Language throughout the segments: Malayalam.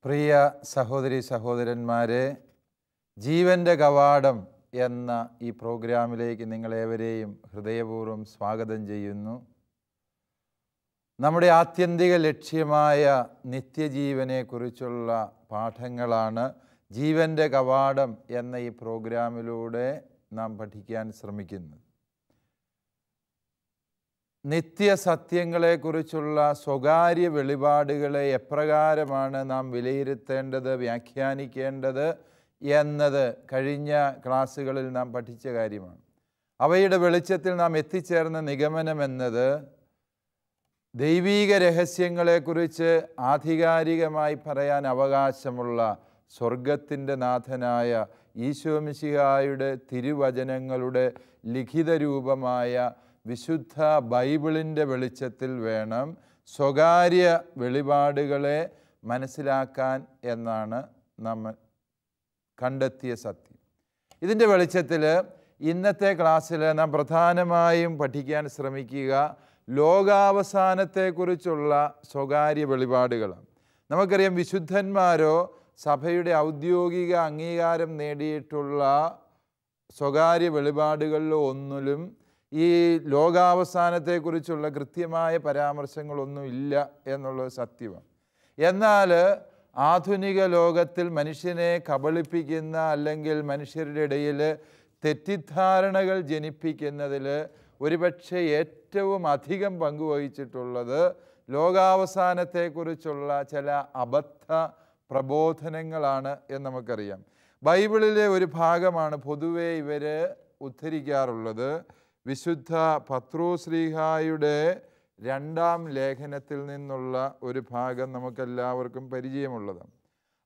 പ്രിയ സഹോദരി സഹോദരന്മാരെ, ജീവൻ്റെ കവാടം എന്ന ഈ പ്രോഗ്രാമിലേക്ക് നിങ്ങളേവരെയും ഹൃദയപൂർവ്വം സ്വാഗതം ചെയ്യുന്നു. നമ്മുടെ ആത്യന്തിക ലക്ഷ്യമായ നിത്യജീവനെക്കുറിച്ചുള്ള പാഠങ്ങളാണ് ജീവൻ്റെ കവാടം എന്ന ഈ പ്രോഗ്രാമിലൂടെ നാം പഠിക്കാൻ ശ്രമിക്കുന്നത്. നിത്യസത്യങ്ങളെക്കുറിച്ചുള്ള സ്വകാര്യ വെളിപാടുകളെ എപ്രകാരമാണ് നാം വിലയിരുത്തേണ്ടത്, വ്യാഖ്യാനിക്കേണ്ടത് എന്നത് കഴിഞ്ഞ ക്ലാസ്സുകളിൽ നാം പഠിച്ച കാര്യമാണ്. അവയുടെ വെളിച്ചത്തിൽ നാം എത്തിച്ചേർന്ന നിഗമനം എന്നത് ദൈവീക രഹസ്യങ്ങളെക്കുറിച്ച് ആധികാരികമായി പറയാൻ അവകാശമുള്ള സ്വർഗത്തിൻ്റെ നാഥനായ ഈശോ മിശിഹായുടെ തിരുവചനങ്ങളുടെ ലിഖിത രൂപമായ വിശുദ്ധ ബൈബിളിൻ്റെ വെളിച്ചത്തിൽ വേണം സ്വകാര്യ വെളിപാടുകളെ മനസ്സിലാക്കാൻ എന്നാണ് നമ്മൾ കണ്ടെത്തിയ സത്യം. ഇതിൻ്റെ വെളിച്ചത്തിൽ ഇന്നത്തെ ക്ലാസ്സിൽ നാം പ്രധാനമായും പഠിക്കാൻ ശ്രമിക്കുക ലോകാവസാനത്തെക്കുറിച്ചുള്ള സ്വകാര്യ വെളിപാടുകളാണ്. നമുക്കറിയാം, വിശുദ്ധന്മാരോ സഭയുടെ ഔദ്യോഗിക അംഗീകാരം നേടിയിട്ടുള്ള സ്വകാര്യ വെളിപാടുകളിലോ ഒന്നിലും ഈ ലോകാവസാനത്തെക്കുറിച്ചുള്ള കൃത്യമായ പരാമർശങ്ങളൊന്നും ഇല്ല എന്നുള്ളത് സത്യമാണ്. എന്നാൽ ആധുനിക ലോകത്തിൽ മനുഷ്യനെ കബളിപ്പിക്കുന്ന അല്ലെങ്കിൽ മനുഷ്യരുടെ ഇടയിൽ തെറ്റിദ്ധാരണകൾ ജനിപ്പിക്കുന്നതിൽ ഒരുപക്ഷെ ഏറ്റവും അധികം പങ്കുവഹിച്ചിട്ടുള്ളത് ലോകാവസാനത്തെക്കുറിച്ചുള്ള ചില അബദ്ധ പ്രബോധനങ്ങളാണ് എന്ന് നമുക്കറിയാം. ബൈബിളിലെ ഒരു ഭാഗമാണ് പൊതുവെ ഇവർ ഉദ്ധരിക്കാറുള്ളത്. വിശുദ്ധ പത്രോസ്ലീഹായുടെ 2-ാം ലേഖനത്തിൽ നിന്നുള്ള ഒരു ഭാഗം നമുക്കെല്ലാവർക്കും പരിചയമുള്ളതാണ്.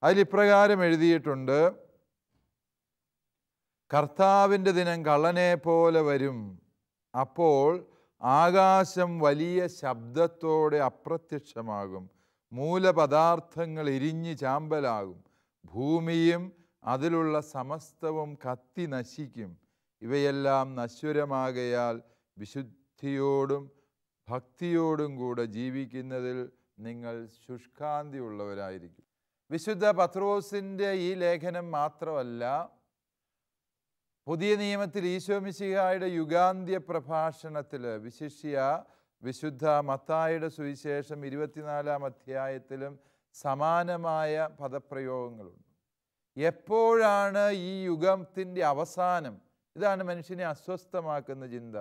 അതിലിപ്രകാരം എഴുതിയിട്ടുണ്ട്: കർത്താവിൻ്റെ ദിനം കള്ളനെ പോലെ വരും. അപ്പോൾ ആകാശം വലിയ ശബ്ദത്തോടെ അപ്രത്യക്ഷമാകും, മൂലപദാർത്ഥങ്ങൾ എരിഞ്ഞ് ചാമ്പലാകും, ഭൂമിയും അതിലുള്ള സമസ്തവും കത്തി നശിക്കും. ഇവയെല്ലാം നശ്വരമാകയാൽ വിശുദ്ധിയോടും ഭക്തിയോടും കൂടെ ജീവിക്കുന്നതിൽ നിങ്ങൾ ശുഷ്കാന്തിയുള്ളവരായിരിക്കും. വിശുദ്ധ പത്രോസിൻ്റെ ഈ ലേഖനം മാത്രമല്ല, പുതിയ നിയമത്തിൽ ഈശോ മിശിഹായുടെ യുഗാന്ത്യ പ്രഭാഷണത്തിൽ, വിശിഷ്യ വിശുദ്ധ മത്തായിയുടെ സുവിശേഷം 24-ാം അധ്യായത്തിലും സമാനമായ പദപ്രയോഗങ്ങളുണ്ട്. എപ്പോഴാണ് ഈ യുഗത്തിൻ്റെ അവസാനം? ഇതാണ് മനുഷ്യനെ അസ്വസ്ഥമാക്കുന്ന ചിന്ത.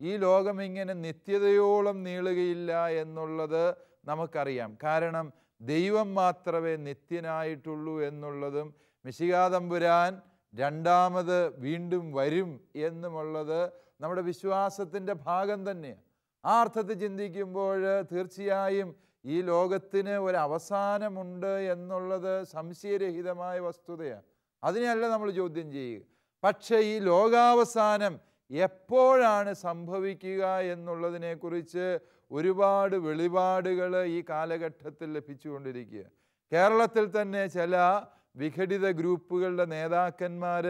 ഈ ലോകം ഇങ്ങനെ നിത്യതയോളം നീളുകയില്ല എന്നുള്ളത് നമുക്കറിയാം. കാരണം ദൈവം മാത്രമേ നിത്യനായിട്ടുള്ളൂ എന്നുള്ളതും മിശിഹാ തമ്പുരാൻ രണ്ടാമത് വീണ്ടും വരും എന്നുമുള്ളത് നമ്മുടെ വിശ്വാസത്തിൻ്റെ ഭാഗം തന്നെയാണ്. ആ അർത്ഥത്തിൽ ചിന്തിക്കുമ്പോൾ തീർച്ചയായും ഈ ലോകത്തിന് ഒരവസാനമുണ്ട് എന്നുള്ളത് സംശയരഹിതമായ വസ്തുതയാണ്. അതിനെയല്ല നമ്മൾ ചോദ്യം ചെയ്യുക. പക്ഷേ ഈ ലോകാവസാനം എപ്പോഴാണ് സംഭവിക്കുക എന്നുള്ളതിനെക്കുറിച്ച് ഒരുപാട് വെളിപാടുകൾ ഈ കാലഘട്ടത്തിൽ ലഭിച്ചുകൊണ്ടിരിക്കുക. കേരളത്തിൽ തന്നെ ചില വിഘടിത ഗ്രൂപ്പുകളുടെ നേതാക്കന്മാർ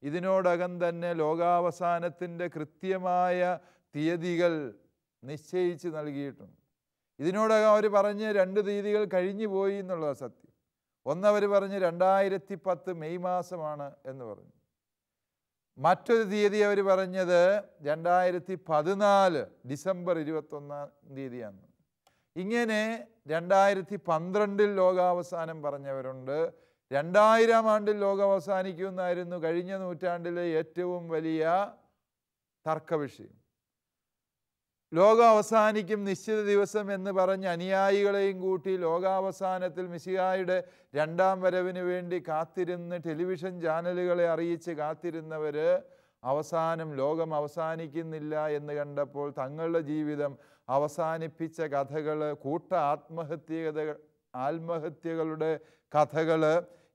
ഇതിനോടകം തന്നെ ലോകാവസാനത്തിൻ്റെ കൃത്യമായ തീയതികൾ നിശ്ചയിച്ച് നൽകിയിട്ടുണ്ട്. ഇതിനോടകം അവർ പറഞ്ഞ് 2 തീയതികൾ കഴിഞ്ഞു പോയി എന്നുള്ളത് സത്യം. ഒന്നവർ പറഞ്ഞ് 2010 മെയ് മാസമാണ് എന്ന് പറഞ്ഞു. മറ്റൊരു തീയതി അവർ പറഞ്ഞത് 2014 ഡിസംബർ 21-ാം തീയതിയാണ്. ഇങ്ങനെ 2012 ലോകാവസാനം പറഞ്ഞവരുണ്ട്. 2000 ആണ്ടിൽ ലോകം അവസാനിക്കുമെന്നായിരുന്നു കഴിഞ്ഞ നൂറ്റാണ്ടിലെ ഏറ്റവും വലിയ തർക്കവിഷയം. ലോകം അവസാനിക്കും നിശ്ചിത ദിവസം എന്ന് പറഞ്ഞ് അനുയായികളെയും കൂട്ടി ലോകാവസാനത്തിൽ മിശിഹായുടെ 2-ാം വരവിന് വേണ്ടി കാത്തിരുന്ന് ടെലിവിഷൻ ചാനലുകളെ അറിയിച്ച് കാത്തിരുന്നവർ അവസാനം ലോകം അവസാനിക്കുന്നില്ല എന്ന് കണ്ടപ്പോൾ തങ്ങളുടെ ജീവിതം അവസാനിപ്പിച്ച കഥകൾ, ആത്മഹത്യകളുടെ കഥകൾ,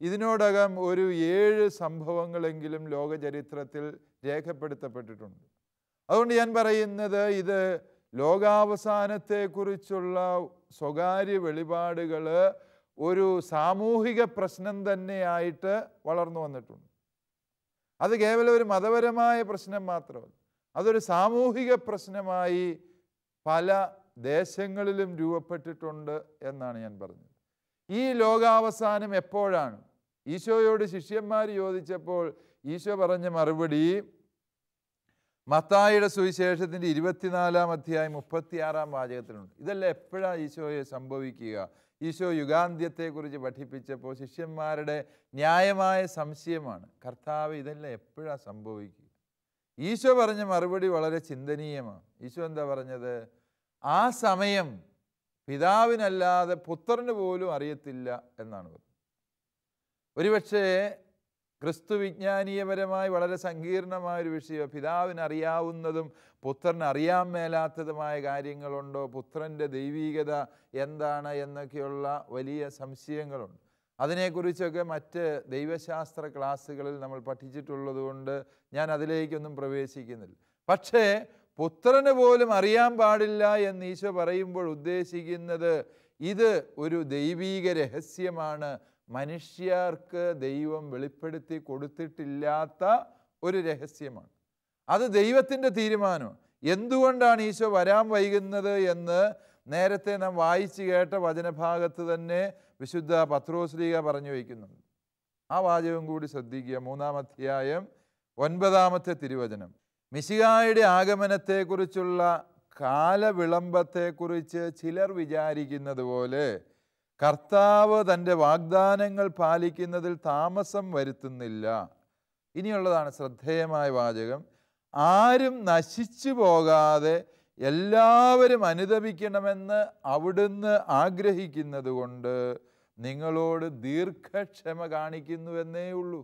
ഇതിനോടകം ഒരു 7 സംഭവങ്ങളെങ്കിലും ലോകചരിത്രത്തിൽ രേഖപ്പെടുത്തപ്പെട്ടിട്ടുണ്ട്. അതുകൊണ്ട് ഞാൻ പറയുന്നത്, ഇത് ലോകാവസാനത്തെക്കുറിച്ചുള്ള സ്വകാര്യ വെളിപാടുകൾ ഒരു സാമൂഹിക പ്രശ്നം തന്നെയായിട്ട് വളർന്നു വന്നിട്ടുണ്ട്. അത് കേവലം ഒരു മതപരമായ പ്രശ്നം മാത്രമല്ല, അതൊരു സാമൂഹിക പ്രശ്നമായി പല ദേശങ്ങളിലും രൂപപ്പെട്ടിട്ടുണ്ട് എന്നാണ് ഞാൻ പറഞ്ഞത്. ഈ ലോകാവസാനം എപ്പോഴാണ്? ഈശോയോട് ശിഷ്യന്മാർ ചോദിച്ചപ്പോൾ ഈശോ പറഞ്ഞ മറുപടി മത്തായിയുടെ സുവിശേഷത്തിൻ്റെ 24-ാം അധ്യായം 36-ാം വാചകത്തിലുണ്ട്. ഇതെല്ലാം എപ്പോഴാണ് ഈശോയെ സംഭവിക്കുക? ഈശോ യുഗാന്ത്യത്തെക്കുറിച്ച് പഠിപ്പിച്ചപ്പോൾ ശിഷ്യന്മാരുടെ ന്യായമായ സംശയമാണ്, കർത്താവ് ഇതെല്ലാം എപ്പോഴാണ് സംഭവിക്കുക? ഈശോ പറഞ്ഞ മറുപടി വളരെ ചിന്തനീയമാണ്. ഈശോ എന്താ പറഞ്ഞത്? ആ സമയം പിതാവിനല്ലാതെ പുത്രന് പോലും അറിയത്തില്ല എന്നാണ് പറഞ്ഞത്. ഒരുപക്ഷേ ക്രിസ്തു വിജ്ഞാനീയപരമായി വളരെ സങ്കീർണമായൊരു വിഷയം, പിതാവിന് അറിയാവുന്നതും പുത്രന് അറിയാൻ മേലാത്തതുമായ കാര്യങ്ങളുണ്ടോ, പുത്രൻ്റെ ദൈവീകത എന്താണ് എന്നൊക്കെയുള്ള വലിയ സംശയങ്ങളുണ്ട്. അതിനെക്കുറിച്ചൊക്കെ മറ്റ് ദൈവശാസ്ത്ര ക്ലാസ്സുകളിൽ നമ്മൾ പഠിച്ചിട്ടുള്ളത് കൊണ്ട് ഞാൻ അതിലേക്കൊന്നും പ്രവേശിക്കുന്നില്ല. പക്ഷേ പുത്രന് പോലും അറിയാൻ പാടില്ല എന്ന് ഈശോ പറയുമ്പോൾ ഉദ്ദേശിക്കുന്നത് ഇത് ഒരു ദൈവീക രഹസ്യമാണ്, മനുഷ്യർക്ക് ദൈവം വെളിപ്പെടുത്തി കൊടുത്തിട്ടില്ലാത്ത ഒരു രഹസ്യമാണ്. അത് ദൈവത്തിൻ്റെ തീരുമാനമാണ്. എന്തുകൊണ്ടാണ് ഈശോ വരാൻ വൈകുന്നത് എന്ന് നേരത്തെ നാം വായിച്ചു കേട്ട വചനഭാഗത്ത് തന്നെ വിശുദ്ധ പത്രോസ്ലീഹ പറഞ്ഞു വയ്ക്കുന്നുണ്ട്. ആ വാചകം കൂടി ശ്രദ്ധിക്കുക. 3-ാം അധ്യായം 9-ാമത്തെ തിരുവചനം. മിശിഹായുടെ ആഗമനത്തെക്കുറിച്ചുള്ള കാലവിളംബത്തെക്കുറിച്ച് ചിലർ വിചാരിക്കുന്നത് പോലെ കർത്താവ് തൻ്റെ വാഗ്ദാനങ്ങൾ പാലിക്കുന്നതിൽ താമസം വരുത്തുന്നില്ല. ഇനിയുള്ളതാണ് ശ്രദ്ധേയമായ വാചകം. ആരും നശിച്ചു പോകാതെ എല്ലാവരും അനുതപിക്കണമെന്ന് അവിടുന്ന് ആഗ്രഹിക്കുന്നത് കൊണ്ട് നിങ്ങളോട് ദീർഘക്ഷമ കാണിക്കുന്നുവെന്നേ ഉള്ളൂ.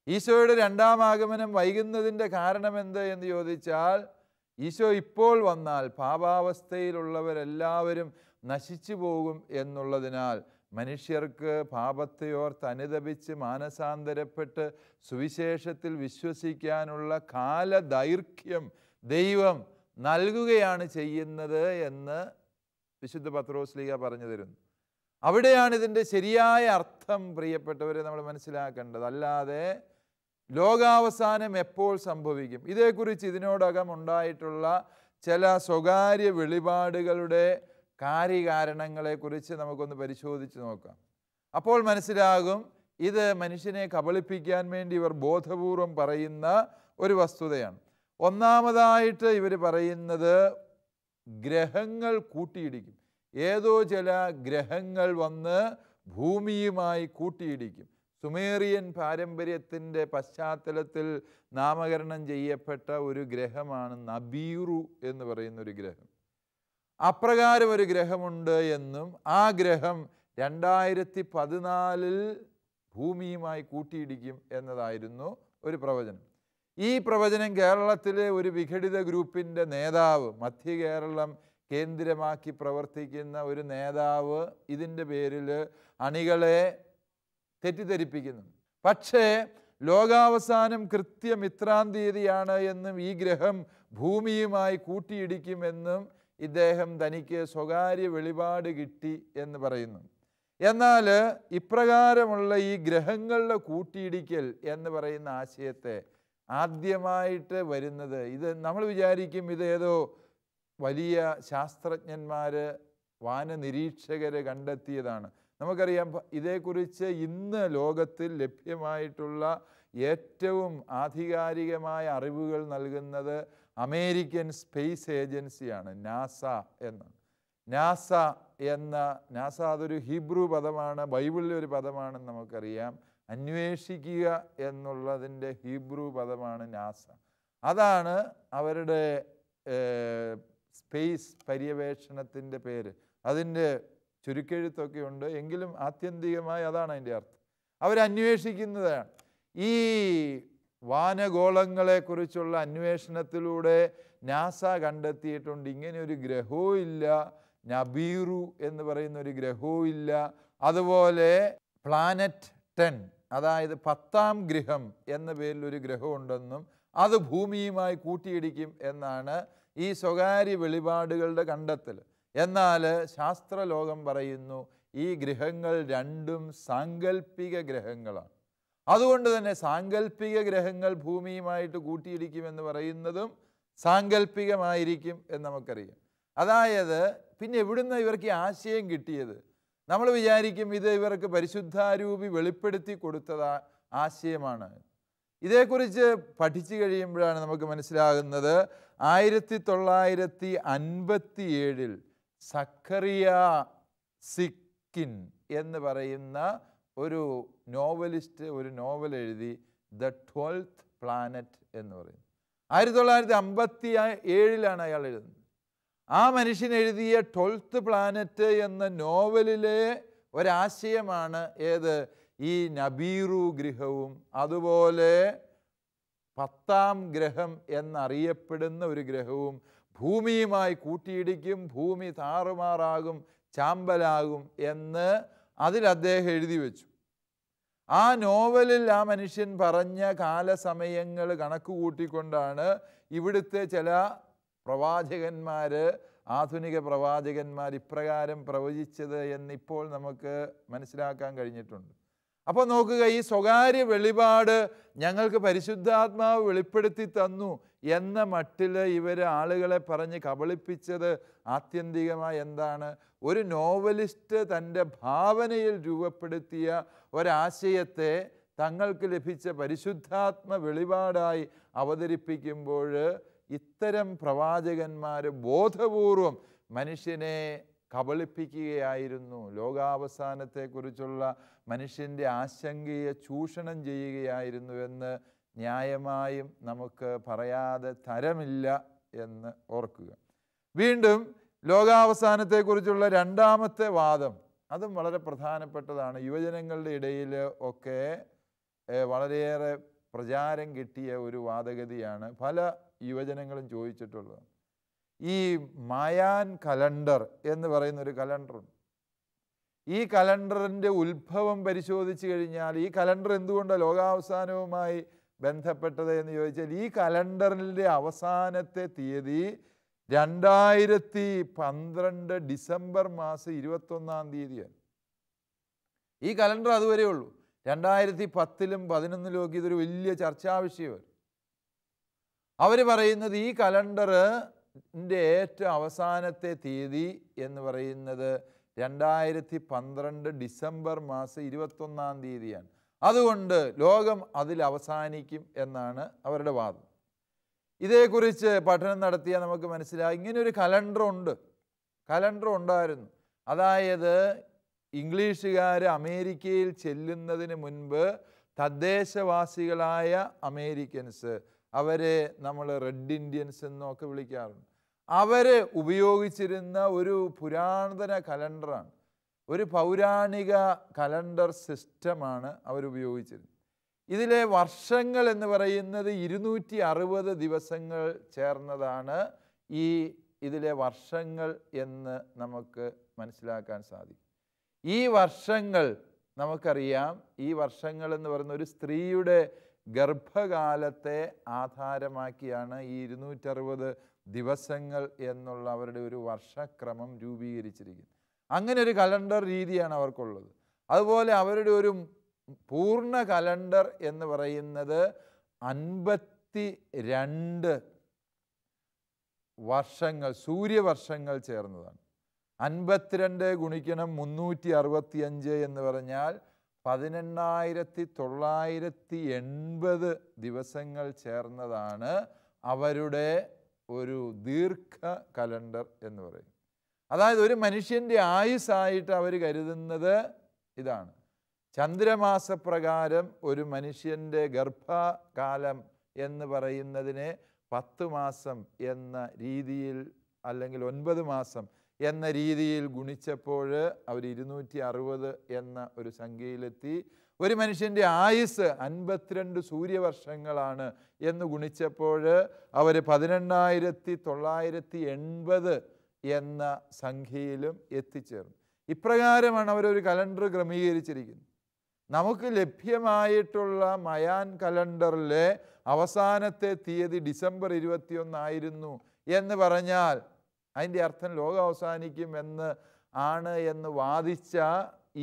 ഈശോയുടെ 2-ാം ആഗമനം വൈകുന്നതിൻ്റെ കാരണം എന്ത് എന്ന് ചോദിച്ചാൽ, ഈശോ ഇപ്പോൾ വന്നാൽ പാപാവസ്ഥയിലുള്ളവരെല്ലാവരും നശിച്ചു പോകും എന്നുള്ളതിനാൽ മനുഷ്യർക്ക് പാപത്തെയോർത്ത് അനുതപിച്ച് മാനസാന്തരപ്പെട്ട് സുവിശേഷത്തിൽ വിശ്വസിക്കാനുള്ള കാലദൈർഘ്യം ദൈവം നൽകുകയാണ് ചെയ്യുന്നത് എന്ന് വിശുദ്ധ പത്രോസ്ലീഹ പറഞ്ഞു തരുന്നു. അവിടെയാണ് ഇതിൻ്റെ ശരിയായ അർത്ഥം പ്രിയപ്പെട്ടവരെ നമ്മൾ മനസ്സിലാക്കേണ്ടത്. അല്ലാതെ ലോകാവസാനം എപ്പോൾ സംഭവിക്കും, ഇതേക്കുറിച്ച് ഇതിനോടകം ഉണ്ടായിട്ടുള്ള ചില സ്വകാര്യ വെളിപാടുകളുടെ കാര്യകാരണങ്ങളെക്കുറിച്ച് നമുക്കൊന്ന് പരിശോധിച്ച് നോക്കാം. അപ്പോൾ മനസ്സിലാകും ഇത് മനുഷ്യനെ കബളിപ്പിക്കാൻ വേണ്ടി ഇവർ ബോധപൂർവം പറയുന്ന ഒരു വസ്തുതയാണ്. ഒന്നാമതായിട്ട് ഇവർ പറയുന്നത് ഗ്രഹങ്ങൾ കൂട്ടിയിടിക്കും. ഏതോ ചില ഗ്രഹങ്ങൾ വന്ന് ഭൂമിയുമായി കൂട്ടിയിടിക്കും. സുമേറിയൻ പാരമ്പര്യത്തിൻ്റെ പശ്ചാത്തലത്തിൽ നാമകരണം ചെയ്യപ്പെട്ട ഒരു ഗ്രഹമാണ് നബീറു എന്ന് പറയുന്ന ഒരു ഗ്രഹം. അപ്രകാരം ഒരു ഗ്രഹമുണ്ട് എന്നും ആ ഗ്രഹം 2014 ഭൂമിയുമായി കൂട്ടിയിടിക്കും എന്നതായിരുന്നു ഒരു പ്രവചനം. ഈ പ്രവചനം കേരളത്തിലെ ഒരു വിഘടിത ഗ്രൂപ്പിൻ്റെ നേതാവ്, മധ്യ കേരളം കേന്ദ്രമാക്കി പ്രവർത്തിക്കുന്ന ഒരു നേതാവ് ഇതിൻ്റെ പേരിൽ അണികളെ തെറ്റിദ്ധരിപ്പിക്കുന്നു. പക്ഷേ ലോകാവസാനം കൃത്യം ഇത്രാം തീയതിയാണ് എന്നും ഈ ഗ്രഹം ഭൂമിയുമായി കൂട്ടിയിടിക്കുമെന്നും ഇദ്ദേഹം തനിക്ക് സ്വകാര്യ വെളിപാട് കിട്ടി എന്ന് പറയുന്നു. എന്നാൽ ഇപ്രകാരമുള്ള ഈ ഗ്രഹങ്ങളുടെ കൂട്ടിയിടിക്കൽ എന്ന് പറയുന്ന ആശയത്തെ ആദ്യമായിട്ട് വരുന്നത്, ഇത് നമ്മൾ വിചാരിക്കും ഇതേതോ വലിയ ശാസ്ത്രജ്ഞന്മാർ വാനനിരീക്ഷകർ കണ്ടെത്തിയതാണ്. നമുക്കറിയാം ഇതേക്കുറിച്ച് ഇന്ന് ലോകത്തിൽ ലഭ്യമായിട്ടുള്ള ഏറ്റവും ആധികാരികമായ അറിവുകൾ നൽകുന്നത് അമേരിക്കൻ സ്പേസ് ഏജൻസിയാണ്, നാസ എന്നാണ്. നാസ അതൊരു ഹീബ്രു പദമാണ്, ബൈബിളിലെ ഒരു പദമാണെന്ന് നമുക്കറിയാം. അന്വേഷിക്കുക എന്നുള്ളതിൻ്റെ ഹീബ്രു പദമാണ് നാസ. അതാണ് അവരുടെ സ്പേസ് പര്യവേഷണത്തിൻ്റെ പേര്. അതിൻ്റെ ചുരുക്കെഴുത്തൊക്കെ ഉണ്ട്, എങ്കിലും ആത്യന്തികമായി അതാണ് അതിൻ്റെ അർത്ഥം. അവരന്വേഷിക്കുന്നതാണ്. ഈ വാനഗോളങ്ങളെക്കുറിച്ചുള്ള അന്വേഷണത്തിലൂടെ നാസ കണ്ടെത്തിയിട്ടുണ്ട് ഇങ്ങനെ ഒരു ഗ്രഹവും ഇല്ല, നബീറു എന്ന് പറയുന്ന ഒരു ഗ്രഹവും ഇല്ല. അതുപോലെ പ്ലാനറ്റ് 10, അതായത് 10-ാം ഗ്രഹം എന്ന പേരിൽ ഒരു ഗ്രഹമുണ്ടെന്നും അത് ഭൂമിയുമായി കൂട്ടിയിടിക്കും എന്നാണ് ഈ സ്വകാര്യ വെളിപാടുകളുടെ കണ്ടെത്തൽ. എന്നാൽ ശാസ്ത്രലോകം പറയുന്നു ഈ ഗ്രഹങ്ങൾ രണ്ടും സാങ്കല്പിക ഗ്രഹങ്ങളാണ്. അതുകൊണ്ട് തന്നെ സാങ്കല്പിക ഗ്രഹങ്ങൾ ഭൂമിയുമായിട്ട് കൂട്ടിയിടിക്കുമെന്ന് പറയുന്നതും സാങ്കല്പികമായിരിക്കും എന്ന് നമുക്കറിയാം. അതായത് പിന്നെ എവിടുന്ന് ഇവർക്ക് ആശയം കിട്ടിയത്? നമ്മൾ വിചാരിക്കും ഇത് ഇവർക്ക് പരിശുദ്ധാരൂപി വെളിപ്പെടുത്തി കൊടുത്ത ആശയമാണ്. ഇതേക്കുറിച്ച് പഠിച്ചു കഴിയുമ്പോഴാണ് നമുക്ക് മനസ്സിലാകുന്നത് 1957 സക്കറിയ സിക്കിൻ എന്ന് പറയുന്ന ഒരു നോവലിസ്റ്റ് ഒരു നോവൽ എഴുതി, ദ 12th പ്ലാനറ്റ് എന്ന് പറയും. 1957 അയാൾ എഴുതുന്നത്. ആ മനുഷ്യൻ എഴുതിയ 12th പ്ലാനറ്റ് എന്ന നോവലിലെ ഒരാശയമാണ് ഏത്? ഈ നബീറു ഗ്രഹവും അതുപോലെ 10ാം ഗ്രഹം എന്നറിയപ്പെടുന്ന ഒരു ഗ്രഹവും ഭൂമിയുമായി കൂട്ടിയിടിക്കും, ഭൂമി താറുമാറാകും, ചാമ്പലാകും എന്ന് അതിൽ അദ്ദേഹം എഴുതി വെച്ചു. ആ നോവലിൽ ആ മനുഷ്യൻ പറഞ്ഞ കാലസമയങ്ങൾ കണക്ക് കൂട്ടിക്കൊണ്ടാണ് ഇവിടുത്തെ ചില പ്രവാചകന്മാർ, ആധുനിക പ്രവാചകന്മാർ ഇപ്രകാരം പ്രവചിച്ചത് എന്നിപ്പോൾ നമുക്ക് മനസ്സിലാക്കാൻ കഴിഞ്ഞിട്ടുണ്ട്. അപ്പോൾ നോക്കുക, ഈ സ്വകാര്യ വെളിപാട് ഞങ്ങൾക്ക് പരിശുദ്ധാത്മാവ് വെളിപ്പെടുത്തി തന്നു എന്ന മട്ടിൽ ഇവർ ആളുകളെ പറഞ്ഞ് കബളിപ്പിച്ചത് ആത്യന്തികമായി എന്താണ്? ഒരു നോവലിസ്റ്റ് തൻ്റെ ഭാവനയിൽ രൂപപ്പെടുത്തിയ ഒരാശയത്തെ തങ്ങൾക്ക് ലഭിച്ച പരിശുദ്ധാത്മ വെളിപാടായി അവതരിപ്പിക്കുമ്പോൾ ഇത്തരം പ്രവാചകന്മാർ ബോധപൂർവം മനുഷ്യനെ കബളിപ്പിക്കുകയായിരുന്നു. ലോകാവസാനത്തെക്കുറിച്ചുള്ള മനുഷ്യൻ്റെ ആശങ്കയെ ചൂഷണം ചെയ്യുകയായിരുന്നു എന്ന് ന്യായമായും നമുക്ക് പറയാതെ തരമില്ല എന്ന് ഓർക്കുക. വീണ്ടും ലോകാവസാനത്തെക്കുറിച്ചുള്ള രണ്ടാമത്തെ വാദം, അതും വളരെ പ്രധാനപ്പെട്ടതാണ്. യുവജനങ്ങളുടെ ഇടയിൽ ഒക്കെ വളരെയേറെ പ്രചാരം കിട്ടിയ ഒരു വാദഗതിയാണ്. പല യുവജനങ്ങളും ചോദിച്ചിട്ടുള്ളത്. ഈ മായാൻ കലണ്ടർ എന്ന് പറയുന്നൊരു കലണ്ടറുണ്ട്. ഈ കലണ്ടറിൻ്റെ ഉത്ഭവം പരിശോധിച്ച് കഴിഞ്ഞാൽ ഈ കലണ്ടർ എന്തുകൊണ്ടാണ് ലോകാവസാനവുമായി ബന്ധപ്പെട്ടത് എന്ന് ചോദിച്ചാൽ, ഈ കലണ്ടറിൻ്റെ അവസാനത്തെ തീയതി 2012 ഡിസംബർ മാസം 21-ാം തീയതിയാണ്. ഈ കലണ്ടർ അതുവരെ ഉള്ളൂ. 2010-ലും 2011-ലും ഒക്കെ ഇതൊരു വലിയ ചർച്ചാ വിഷയമാണ്. അവർ പറയുന്നത് ഈ കലണ്ടറിൻ്റെ ഏറ്റവും അവസാനത്തെ തീയതി എന്ന് പറയുന്നത് 2012 ഡിസംബർ മാസം 21-ാം തീയതിയാണ്. അതുകൊണ്ട് ലോകം അതിൽ അവസാനിക്കും എന്നാണ് അവരുടെ വാദം. ഇതേക്കുറിച്ച് പഠനം നടത്തിയാൽ നമുക്ക് മനസ്സിലാകും, ഇങ്ങനൊരു കലണ്ടർ ഉണ്ടായിരുന്നു. അതായത് ഇംഗ്ലീഷുകാർ അമേരിക്കയിൽ ചെല്ലുന്നതിന് മുൻപ് തദ്ദേശവാസികളായ അമേരിക്കൻസ്, അവരെ നമ്മൾ റെഡ് ഇന്ത്യൻസ് എന്നൊക്കെ വിളിക്കാറുണ്ട്, അവർ ഉപയോഗിച്ചിരുന്ന ഒരു പുരാതന കലണ്ടറാണ്, ഒരു പൗരാണിക കലണ്ടർ സിസ്റ്റമാണ് അവരുപയോഗിച്ചിരുന്നത്. ഇതിലെ വർഷങ്ങൾ എന്ന് പറയുന്നത് 260 ദിവസങ്ങൾ ചേർന്നതാണ് ഇതിലെ വർഷങ്ങൾ എന്ന് നമുക്ക് മനസ്സിലാക്കാൻ സാധിക്കും. ഈ വർഷങ്ങൾ നമുക്കറിയാം, ഈ വർഷങ്ങൾ എന്ന് പറയുന്ന ഒരു സ്ത്രീയുടെ ഗർഭകാലത്തെ ആധാരമാക്കിയാണ് ഈ 260 ദിവസങ്ങൾ എന്നുള്ള അവരുടെ ഒരു വർഷക്രമം രൂപീകരിച്ചിരിക്കുന്നത്. അങ്ങനെ ഒരു കലണ്ടർ രീതിയാണ് അവർക്കുള്ളത്. അതുപോലെ അവരുടെ ഒരു പൂർണ്ണ കലണ്ടർ എന്ന് പറയുന്നത് 52 വർഷങ്ങൾ, സൂര്യവർഷങ്ങൾ ചേർന്നതാണ്. 52 ഗുണിക്കണം 365 എന്ന് പറഞ്ഞാൽ 18,980 ദിവസങ്ങൾ ചേർന്നതാണ് അവരുടെ ഒരു ദീർഘ കലണ്ടർ എന്ന് പറയും. അതായത് ഒരു മനുഷ്യൻ്റെ ആയുസ്സായിട്ട് അവർ കരുതുന്നത് ഇതാണ്. ചന്ദ്രമാസപ്രകാരം ഒരു മനുഷ്യൻ്റെ ഗർഭകാലം എന്ന് പറയുന്നതിനെ 10 മാസം എന്ന രീതിയിൽ അല്ലെങ്കിൽ 9 മാസം എന്ന രീതിയിൽ ഗുണിച്ചപ്പോൾ അവർ 260 എന്ന ഒരു സംഖ്യയിലെത്തി. ഒരു മനുഷ്യൻ്റെ ആയുസ് 52 സൂര്യവർഷങ്ങളാണ് എന്ന് ഗുണിച്ചപ്പോൾ അവർ 18,980 എന്ന സംഖ്യയിലും എത്തിച്ചേർന്നു. ഇപ്രകാരമാണ് അവരൊരു കലണ്ടർ ക്രമീകരിച്ചിരിക്കുന്നത്. നമുക്ക് ലഭ്യമായിട്ടുള്ള മയാൻ കലണ്ടറിലെ അവസാനത്തെ തീയതി ഡിസംബർ 21 ആയിരുന്നു എന്ന് പറഞ്ഞാൽ അതിൻ്റെ അർത്ഥം ലോകം അവസാനിക്കും എന്ന് വാദിച്ച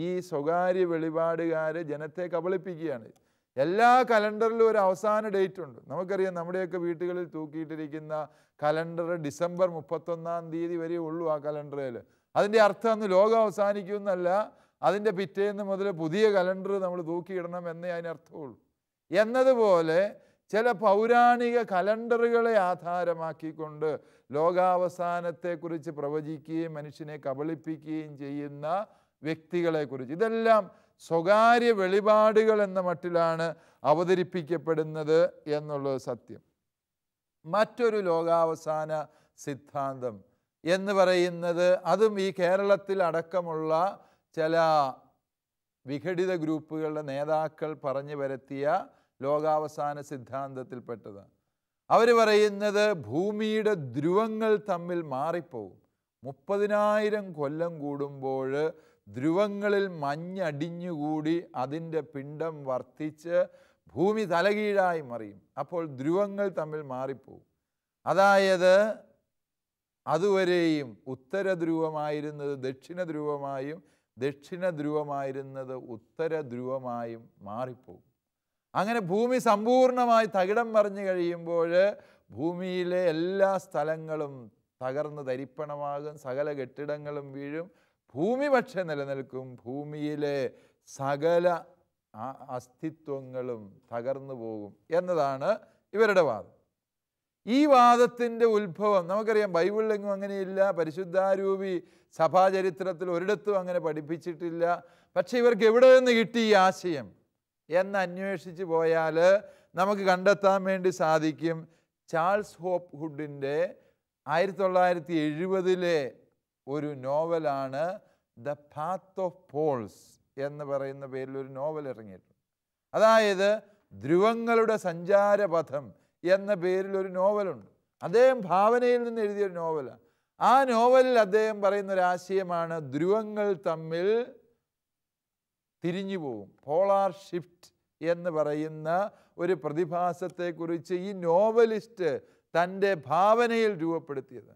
ഈ സ്വകാര്യ വെളിപാടുകാർ ജനത്തെ കബളിപ്പിക്കുകയാണ്. എല്ലാ കലണ്ടറിലും ഒരു അവസാന ഡേറ്റ് ഉണ്ട്. നമുക്കറിയാം, നമ്മുടെയൊക്കെ വീട്ടുകളിൽ തൂക്കിയിട്ടിരിക്കുന്ന കലണ്ടർ ഡിസംബർ 31-ാം തീയതി വരെ ഉള്ളൂ ആ കലണ്ടറിൽ. അതിൻ്റെ അർത്ഥം അന്ന് ലോകം അവസാനിക്കുമെന്നല്ല, അതിൻ്റെ പിറ്റേന്ന് മുതൽ പുതിയ കലണ്ടർ നമ്മൾ തൂക്കിയിടണം എന്നേ അതിനർത്ഥമുള്ളൂ. എന്നതുപോലെ ചില പൗരാണിക കലണ്ടറുകളെ ആധാരമാക്കിക്കൊണ്ട് ലോകാവസാനത്തെക്കുറിച്ച് പ്രവചിക്കുകയും മനുഷ്യനെ കബളിപ്പിക്കുകയും ചെയ്യുന്ന വ്യക്തികളെക്കുറിച്ച്, ഇതെല്ലാം സ്വകാര്യ വെളിപാടുകൾ എന്ന മട്ടിലാണ് അവതരിപ്പിക്കപ്പെടുന്നത് എന്നുള്ളത് സത്യം. മറ്റൊരു ലോകാവസാന സിദ്ധാന്തം എന്ന് പറയുന്നത്, അതും ഈ കേരളത്തിൽ അടക്കമുള്ള ചില വിഘടിത ഗ്രൂപ്പുകളുടെ നേതാക്കൾ പറഞ്ഞു വരുത്തിയ ലോകാവസാന സിദ്ധാന്തത്തിൽപ്പെട്ടതാണ്. അവർ പറയുന്നത് ഭൂമിയുടെ ധ്രുവങ്ങൾ തമ്മിൽ മാറിപ്പോകും. 30,000 കൊല്ലം കൂടുമ്പോൾ ധ്രുവങ്ങളിൽ മഞ്ഞടിഞ്ഞുകൂടി അതിൻ്റെ പിണ്ഡം വർദ്ധിച്ച് ഭൂമി തലകീഴായി മറിയും. അപ്പോൾ ധ്രുവങ്ങൾ തമ്മിൽ മാറിപ്പോകും. അതായത് അതുവരെയും ഉത്തര ധ്രുവമായിരുന്നത് ദക്ഷിണ ധ്രുവമായും ദക്ഷിണ ധ്രുവമായിരുന്നത് ഉത്തര ധ്രുവമായും മാറിപ്പോകും. അങ്ങനെ ഭൂമി സമ്പൂർണ്ണമായി തകിടം മറിഞ്ഞു കഴിയുമ്പോൾ ഭൂമിയിലെ എല്ലാ സ്ഥലങ്ങളും തകർന്ന് തരിപ്പണമാകും, സകല കെട്ടിടങ്ങളും വീഴും, ഭൂമി പക്ഷെ നിലനിൽക്കും, ഭൂമിയിലെ സകല അസ്തിത്വങ്ങളും തകർന്നു പോകും എന്നതാണ് ഇവരുടെ വാദം. ഈ വാദത്തിൻ്റെ ഉത്ഭവം നമുക്കറിയാം. ബൈബിളിലെങ്ങും അങ്ങനെയില്ല, പരിശുദ്ധാരൂപി സഭാചരിത്രത്തിൽ ഒരിടത്തും അങ്ങനെ പഠിപ്പിച്ചിട്ടില്ല. പക്ഷെ ഇവർക്ക് എവിടെ നിന്ന് കിട്ടി ഈ ആശയം എന്ന് അന്വേഷിച്ച് പോയാൽ നമുക്ക് കണ്ടെത്താൻ വേണ്ടി സാധിക്കും. ചാൾസ് ഹോപ്പ് ഹുഡിൻ്റെ 1970 ഒരു നോവലാണ് ദ പാത്ത് ഓഫ് പോൾസ് എന്ന് പറയുന്ന പേരിൽ ഒരു നോവൽ ഇറങ്ങിയിട്ടുണ്ട്. അതായത് ധ്രുവങ്ങളുടെ സഞ്ചാരപഥം എന്ന പേരിൽ ഒരു നോവലുണ്ട്. അദ്ദേഹം ഭാവനയിൽ നിന്ന് എഴുതിയൊരു നോവലാണ്. ആ നോവലിൽ അദ്ദേഹം പറയുന്ന ഒരു ആശയമാണ് ധ്രുവങ്ങൾ തമ്മിൽ തിരിഞ്ഞു പോകും. പോളാർ ഷിഫ്റ്റ് എന്ന് പറയുന്ന ഒരു പ്രതിഭാസത്തെക്കുറിച്ച് ഈ നോവലിസ്റ്റ് തൻ്റെ ഭാവനയിൽ രൂപപ്പെടുത്തിയത്.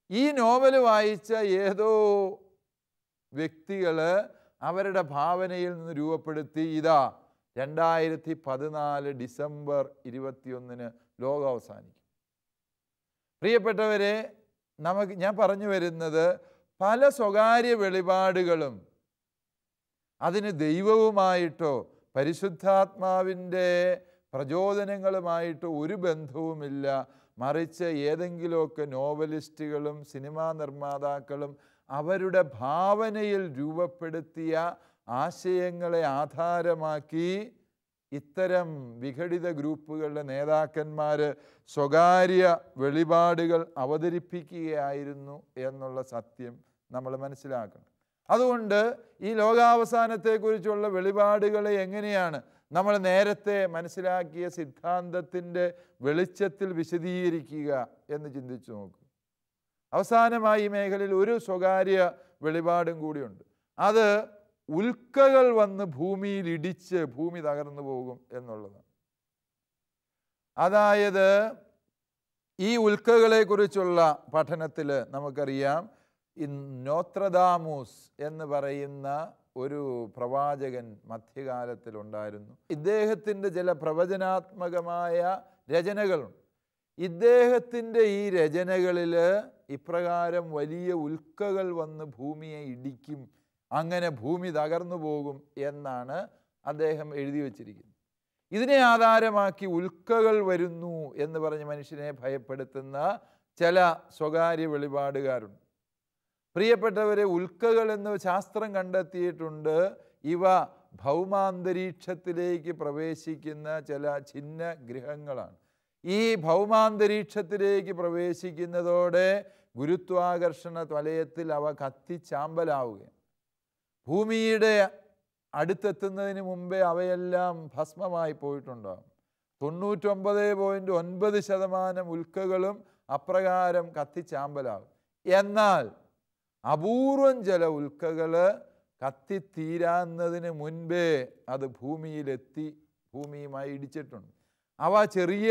ഈ നോവൽ വായിച്ച ഏതോ വ്യക്തികൾ അവരുടെ ഭാവനയിൽ നിന്ന് രൂപപ്പെടുത്തി, ഇതാ 2014 ഡിസംബർ 21 ലോകം അവസാനിക്കും. പ്രിയപ്പെട്ടവരെ, ഞാൻ പറഞ്ഞു വരുന്നത് പല സ്വകാര്യ വെളിപാടുകളും അതിന് ദൈവവുമായിട്ടോ പരിശുദ്ധാത്മാവിൻ്റെ പ്രചോദനങ്ങളുമായിട്ടോ ഒരു ബന്ധവുമില്ല. മറിച്ച് ഏതെങ്കിലുമൊക്കെ നോവലിസ്റ്റുകളും സിനിമാ നിർമ്മാതാക്കളും അവരുടെ ഭാവനയിൽ രൂപപ്പെടുത്തിയ ആശയങ്ങളെ ആധാരമാക്കി ഇത്തരം വിഘടിത ഗ്രൂപ്പുകളുടെ നേതാക്കന്മാർ സ്വകാര്യ വെളിപാടുകൾ അവതരിപ്പിക്കുകയായിരുന്നു എന്നുള്ള സത്യം നമ്മൾ മനസ്സിലാക്കണം. അതുകൊണ്ട് ഈ ലോകാവസാനത്തെക്കുറിച്ചുള്ള വെളിപാടുകളെ എങ്ങനെയാണ് നമ്മൾ നേരത്തെ മനസ്സിലാക്കിയ സിദ്ധാന്തത്തിൻ്റെ വെളിച്ചത്തിൽ വിശദീകരിക്കുക എന്ന് ചിന്തിച്ചു നോക്കൂ. അവസാനമായി ഈ മേഖലയിൽ ഒരു സ്വകാര്യ വെളിപാടും കൂടിയുണ്ട്. അത് ഉൽക്കകൾ വന്ന് ഭൂമിയിൽ ഇടിച്ച് ഭൂമി തകർന്നു പോകും എന്നുള്ളതാണ്. അതായത് ഈ ഉൽക്കകളെക്കുറിച്ചുള്ള പഠനത്തിൽ നമുക്കറിയാം, നോത്രദാമൂസ് എന്ന് പറയുന്ന ഒരു പ്രവാചകൻ മധ്യകാലത്തിലുണ്ടായിരുന്നു. ഇദ്ദേഹത്തിൻ്റെ ചില പ്രവചനാത്മകമായ രചനകളുണ്ട്. ഇദ്ദേഹത്തിൻ്റെ ഈ രചനകളിൽ ഇപ്രകാരം വലിയ ഉൽക്കകൾ വന്ന് ഭൂമിയെ ഇടിക്കും, അങ്ങനെ ഭൂമി തകർന്നു പോകും എന്നാണ് അദ്ദേഹം എഴുതി വച്ചിരിക്കുന്നത്. ഇതിനെ ആധാരമാക്കി ഉൽക്കകൾ വരുന്നു എന്ന് പറഞ്ഞ് മനുഷ്യനെ ഭയപ്പെടുത്തുന്ന ചില സ്വകാര്യ വെളിപാടുകാരുണ്ട്. പ്രിയപ്പെട്ടവരെ, ഉൽക്കകൾ എന്ന് ശാസ്ത്രം കണ്ടെത്തിയിട്ടുണ്ട്. ഇവ ഭൗമാന്തരീക്ഷത്തിലേക്ക് പ്രവേശിക്കുന്ന ചില ഛിന്ന ഗ്രഹങ്ങളാണ്. ഈ ഭൗമാന്തരീക്ഷത്തിലേക്ക് പ്രവേശിക്കുന്നതോടെ ഗുരുത്വാകർഷണ വലയത്തിൽ അവ കത്തിച്ചാമ്പലാവുകയാണ്. ഭൂമിയുടെ അടുത്തെത്തുന്നതിന് മുമ്പേ അവയെല്ലാം ഭസ്മമായി പോയിട്ടുണ്ടാകും. 99.9% ഉൽക്കകളും അപ്രകാരം കത്തിച്ചാമ്പലാകും. എന്നാൽ അപൂർവം ചില ഉൽക്കകൾ കത്തിത്തീരാന്നതിന് മുൻപേ അത് ഭൂമിയിലെത്തി ഭൂമിയുമായി ഇടിച്ചിട്ടുണ്ട്. അവ ചെറിയ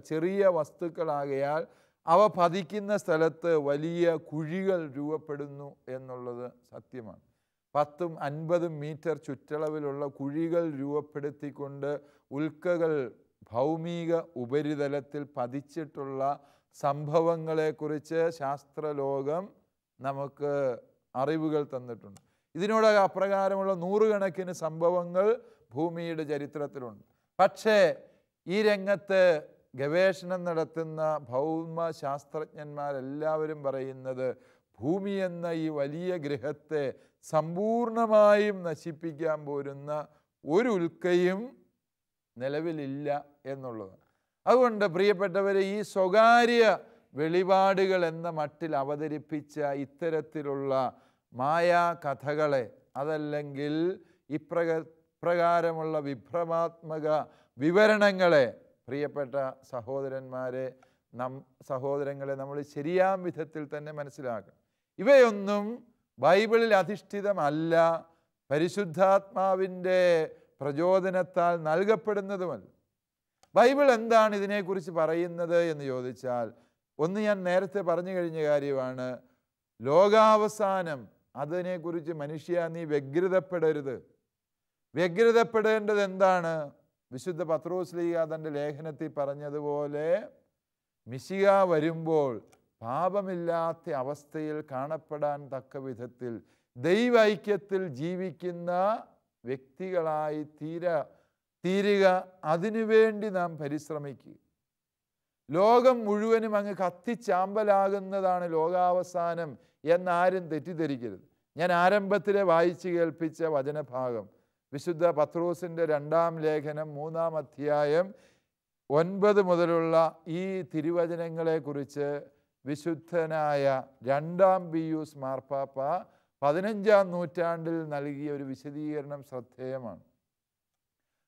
ചെറിയ വസ്തുക്കളാകയാൽ അവ പതിക്കുന്ന സ്ഥലത്ത് വലിയ കുഴികൾ രൂപപ്പെടുന്നു എന്നുള്ളത് സത്യമാണ്. 10-50 മീറ്റർ ചുറ്റളവിലുള്ള കുഴികൾ രൂപപ്പെടുത്തിക്കൊണ്ട് ഉൽക്കകൾ ഭൗമിക ഉപരിതലത്തിൽ പതിച്ചിട്ടുള്ള സംഭവങ്ങളെക്കുറിച്ച് ശാസ്ത്രലോകം നമുക്ക് അറിവുകൾ തന്നിട്ടുണ്ട്. ഇതിനോട് അപ്രകാരമുള്ള നൂറുകണക്കിന് സംഭവങ്ങൾ ഭൂമിയുടെ ചരിത്രത്തിലുണ്ട്. പക്ഷേ ഈ രംഗത്ത് ഗവേഷണം നടത്തുന്ന ഭൗമശാസ്ത്രജ്ഞന്മാരെല്ലാവരും പറയുന്നത് ഭൂമി എന്ന ഈ വലിയ ഗ്രഹത്തെ സമ്പൂർണമായും നശിപ്പിക്കാൻ പോരുന്ന ഒരു ഉൽക്കയും നിലവിലില്ല എന്നുള്ളതാണ്. അതുകൊണ്ട് പ്രിയപ്പെട്ടവരെ, ഈ സ്വകാര്യ വെളിപാടുകൾ എന്ന മട്ടിൽ അവതരിപ്പിച്ച ഇത്തരത്തിലുള്ള മായാകഥകളെ, അതല്ലെങ്കിൽ ഇപ്രകാരമുള്ള വിഭ്രമാത്മക വിവരണങ്ങളെ പ്രിയപ്പെട്ട സഹോദരങ്ങളെ നമ്മൾ ശരിയാം വിധത്തിൽ തന്നെ മനസ്സിലാക്കണം. ഇവയൊന്നും ബൈബിളിൽ അധിഷ്ഠിതമല്ല, പരിശുദ്ധാത്മാവിൻ്റെ പ്രചോദനത്താൽ നൽകപ്പെടുന്നതുമല്ല. ബൈബിൾ എന്താണ് ഇതിനെക്കുറിച്ച് പറയുന്നത് എന്ന് ചോദിച്ചാൽ, ഒന്ന് ഞാൻ നേരത്തെ പറഞ്ഞു കഴിഞ്ഞ കാര്യമാണ്, ലോകാവസാനം. അതിനെക്കുറിച്ച് മനുഷ്യ നീ വ്യഗ്രതപ്പെടരുത്. വ്യഗ്രതപ്പെടേണ്ടത് എന്താണ്? വിശുദ്ധ പത്രോസ്ലീഹ തൻ്റെ ലേഖനത്തിൽ പറഞ്ഞതുപോലെ മിശിഹ വരുമ്പോൾ പാപമില്ലാത്ത അവസ്ഥയിൽ കാണപ്പെടാൻ തക്ക വിധത്തിൽ ദൈവൈക്യത്തിൽ ജീവിക്കുന്ന വ്യക്തികളായി തീരുക, അതിനുവേണ്ടി നാം പരിശ്രമിക്കുക. ലോകം മുഴുവനും അങ്ങ് കത്തിച്ചാമ്പലാകുന്നതാണ് ലോകാവസാനം എന്നാരും തെറ്റിദ്ധരിക്കരുത്. ഞാൻ ആരംഭത്തിൽ വായിച്ചു കേൾപ്പിച്ച വചനഭാഗം വിശുദ്ധ പത്രോസിൻ്റെ 2-ാം ലേഖനം 3-ാം അധ്യായം 9 മുതലുള്ള ഈ തിരുവചനങ്ങളെക്കുറിച്ച് വിശുദ്ധനായ 2-ാം പിയൂസ് മാർപ്പാപ്പ 15-ാം നൂറ്റാണ്ടിൽ നൽകിയ ഒരു വിശദീകരണം ശ്രദ്ധേയമാണ്.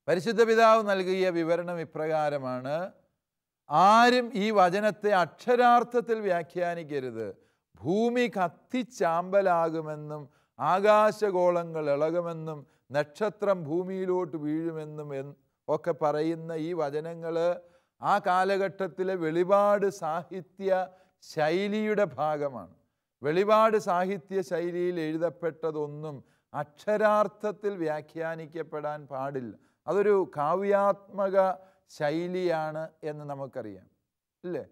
പരിശുദ്ധ പിതാവ് നൽകിയ വിവരണം ഇപ്രകാരമാണ്: ആരും ഈ വചനത്തെ അക്ഷരാർത്ഥത്തിൽ വ്യാഖ്യാനിക്കരുത്. ഭൂമി കത്തിച്ചാമ്പലാകുമെന്നും ആകാശഗോളങ്ങൾ ഇളകുമെന്നും നക്ഷത്രം ഭൂമിയിലോട്ട് വീഴുമെന്നും ഒക്കെ പറയുന്ന ഈ വചനങ്ങൾ ആ കാലഘട്ടത്തിലെ വെളിപാട് സാഹിത്യ ശൈലിയുടെ ഭാഗമാണ്. വെളിപാട് സാഹിത്യ ശൈലിയിൽ എഴുതപ്പെട്ടതൊന്നും അക്ഷരാർത്ഥത്തിൽ വ്യാഖ്യാനിക്കപ്പെടാൻ പാടില്ല. അതൊരു കാവ്യാത്മക ശൈലിയാണ് എന്ന് നമുക്കറിയാം, അല്ലേ?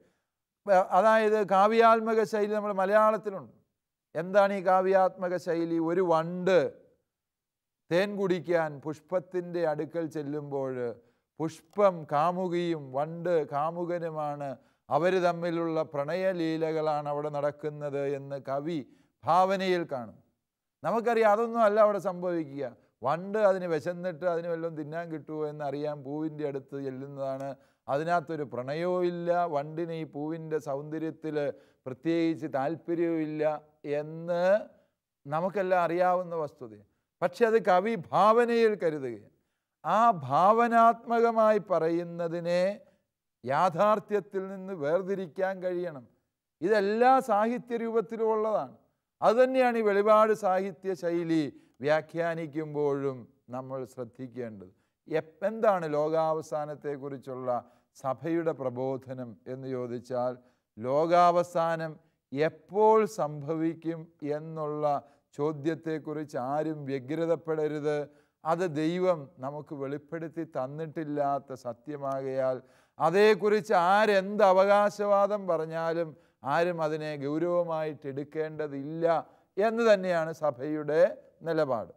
അതായത് കാവ്യാത്മക ശൈലി നമ്മുടെ മലയാളത്തിലുണ്ട്. എന്താണ് ഈ കാവ്യാത്മക ശൈലി? ഒരു വണ്ട് തേൻ കുടിക്കാൻ പുഷ്പത്തിൻ്റെ അടുക്കൽ ചെല്ലുമ്പോൾ പുഷ്പം കാമുകിയും വണ്ട് കാമുകനുമാണ്, അവർ തമ്മിലുള്ള പ്രണയലീലകളാണ് അവിടെ നടക്കുന്നത് എന്ന് കവി ഭാവനയിൽ കാണും. നമുക്കറിയാം അതൊന്നും അല്ല അവിടെ സംഭവിക്കുക. വണ്ട് അതിന് വിശന്നിട്ട് അതിന് വല്ലതും തിന്നാൻ കിട്ടുമോ എന്നറിയാൻ പൂവിൻ്റെ അടുത്ത് ചെല്ലുന്നതാണ്. അതിനകത്തൊരു പ്രണയവും ഇല്ല, വണ്ടിന് ഈ പൂവിൻ്റെ സൗന്ദര്യത്തിൽ പ്രത്യേകിച്ച് താല്പര്യവുമില്ല എന്ന് നമുക്കെല്ലാം അറിയാവുന്ന വസ്തുത. പക്ഷെ അത് കവി ഭാവനയിൽ കരുതുകയാണ്. ആ ഭാവനാത്മകമായി പറയുന്നതിനെ യാഥാർത്ഥ്യത്തിൽ നിന്ന് വേർതിരിക്കാൻ കഴിയണം. ഇതെല്ലാ സാഹിത്യ രൂപത്തിലും ഉള്ളതാണ്. അതുതന്നെയാണ് ഈ വെളിപാട് സാഹിത്യ ശൈലി വ്യാഖ്യാനിക്കുമ്പോഴും നമ്മൾ ശ്രദ്ധിക്കേണ്ടത്. എന്താണ് ലോകാവസാനത്തെക്കുറിച്ചുള്ള സഭയുടെ പ്രബോധനം എന്ന് ചോദിച്ചാൽ, ലോകാവസാനം എപ്പോൾ സംഭവിക്കും എന്നുള്ള ചോദ്യത്തെക്കുറിച്ച് ആരും വ്യഗ്രതപ്പെടരുത്. അത് ദൈവം നമുക്ക് വെളിപ്പെടുത്തി തന്നിട്ടില്ലാത്ത സത്യമാകയാൽ അതേക്കുറിച്ച് ആരെന്ത് അവകാശവാദം പറഞ്ഞാലും ആരും അതിനെ ഗൗരവമായിട്ട് എടുക്കേണ്ടതില്ല എന്ന് തന്നെയാണ് സഭയുടെ നിലപാട്.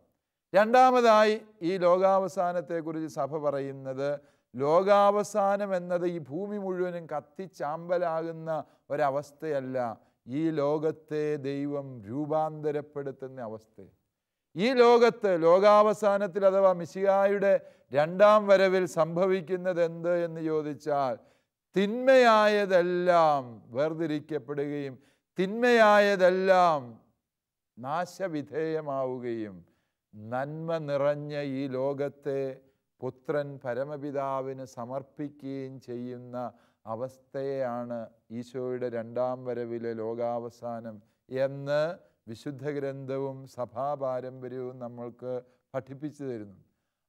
രണ്ടാമതായി ഈ ലോകാവസാനത്തെക്കുറിച്ച് സഭ പറയുന്നത്, ലോകാവസാനം എന്നത് ഈ ഭൂമി മുഴുവനും കത്തിച്ചാമ്പലാകുന്ന ഒരവസ്ഥയല്ല, ഈ ലോകത്തെ ദൈവം രൂപാന്തരപ്പെടുത്തുന്ന അവസ്ഥ. ഈ ലോകാവസാനത്തിൽ അഥവാ മിശിഹായുടെ 2-ാം വരവിൽ സംഭവിക്കുന്നത് എന്ത് എന്ന് ചോദിച്ചാൽ, തിന്മയായതെല്ലാം വേർതിരിക്കപ്പെടുകയും തിന്മയായതെല്ലാം നാശവിധേയമാവുകയും നന്മ നിറഞ്ഞ ഈ ലോകത്തെ പുത്രൻ പരമപിതാവിന് സമർപ്പിക്കുകയും ചെയ്യുന്ന അവസ്ഥയാണ് ഈശോയുടെ 2-ാം വരവിലെ ലോകാവസാനം എന്ന് വിശുദ്ധ ഗ്രന്ഥവും സഭാപാരമ്പര്യവും നമ്മൾക്ക് പഠിപ്പിച്ചു തരുന്നു.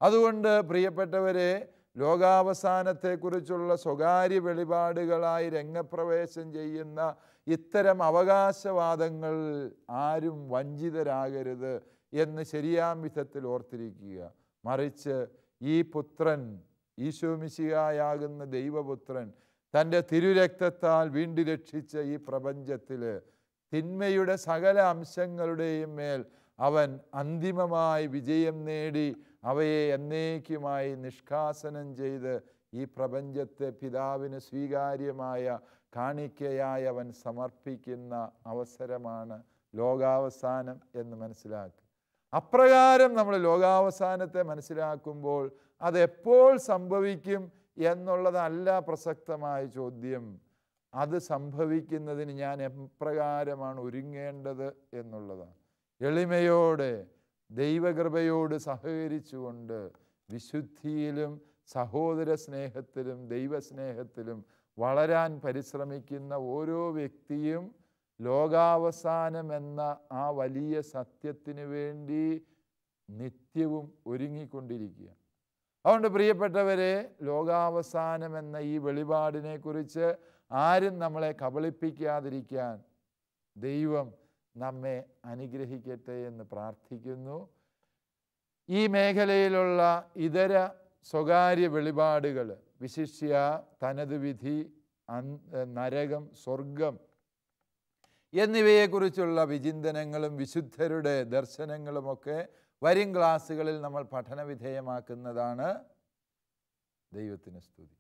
അതുകൊണ്ട് പ്രിയപ്പെട്ടവരെ, ലോകാവസാനത്തെക്കുറിച്ചുള്ള സ്വകാര്യ വെളിപാടുകളായി രംഗപ്രവേശം ചെയ്യുന്ന ഇത്തരം അവകാശവാദങ്ങൾ ആരും വഞ്ചിതരാകരുത് എന്ന് ശരിയാം വിധത്തിൽ ഓർത്തിരിക്കുക. മറിച്ച് ഈ പുത്രൻ, ഈശോ മിശിഹായാകുന്ന ദൈവപുത്രൻ തൻ്റെ തിരുരക്തത്താൽ വീണ്ടും രക്ഷിച്ച ഈ പ്രപഞ്ചത്തിൽ തിന്മയുടെ സകല അംശങ്ങളുടെയും മേൽ അവൻ അന്തിമമായി വിജയം നേടി അവയെ എന്നേക്കുമായി നിഷ്കാസനം ചെയ്ത് ഈ പ്രപഞ്ചത്തെ പിതാവിന് സ്വീകാര്യമായ കാണിക്കയായി അവൻ സമർപ്പിക്കുന്ന അവസരമാണ് ലോകാവസാനം എന്ന് മനസ്സിലാക്കുക. അപ്രകാരം നമ്മൾ ലോകാവസാനത്തെ മനസ്സിലാക്കുമ്പോൾ അതെപ്പോൾ സംഭവിക്കും എന്നുള്ളതല്ല പ്രസക്തമായ ചോദ്യം. അത് സംഭവിക്കുന്നതിന് ഞാൻ എപ്രകാരമാണ് ഒരുങ്ങേണ്ടത് എന്നുള്ളതാണ്. എളിമയോടെ ദൈവകൃപയോട് സഹകരിച്ചുകൊണ്ട് വിശുദ്ധിയിലും സഹോദര സ്നേഹത്തിലും ദൈവസ്നേഹത്തിലും വളരാൻ പരിശ്രമിക്കുന്ന ഓരോ വ്യക്തിയും ലോകാവസാനം എന്ന ആ വലിയ സത്യത്തിന് വേണ്ടി നിത്യവും ഒരുങ്ങിക്കൊണ്ടിരിക്കുക. അതുകൊണ്ട് പ്രിയപ്പെട്ടവരെ, ലോകാവസാനം എന്ന ഈ വെളിപാടിനെക്കുറിച്ച് ആരും നമ്മളെ കബളിപ്പിക്കാതിരിക്കാൻ ദൈവം നമ്മെ അനുഗ്രഹിക്കട്ടെ എന്ന് പ്രാർത്ഥിക്കുന്നു. ഈ മേഖലയിലുള്ള ഇതര സ്വകാര്യ വെളിപാടുകൾ, വിശിഷ്യ തനത് വിധി, നരകം, സ്വർഗം എന്നിവയെക്കുറിച്ചുള്ള വിചിന്തനങ്ങളും വിശുദ്ധരുടെ ദർശനങ്ങളുമൊക്കെ വരും ക്ലാസ്സുകളിൽ നമ്മൾ പഠനവിധേയമാക്കുന്നതാണ്. ദൈവത്തിന് സ്തുതി.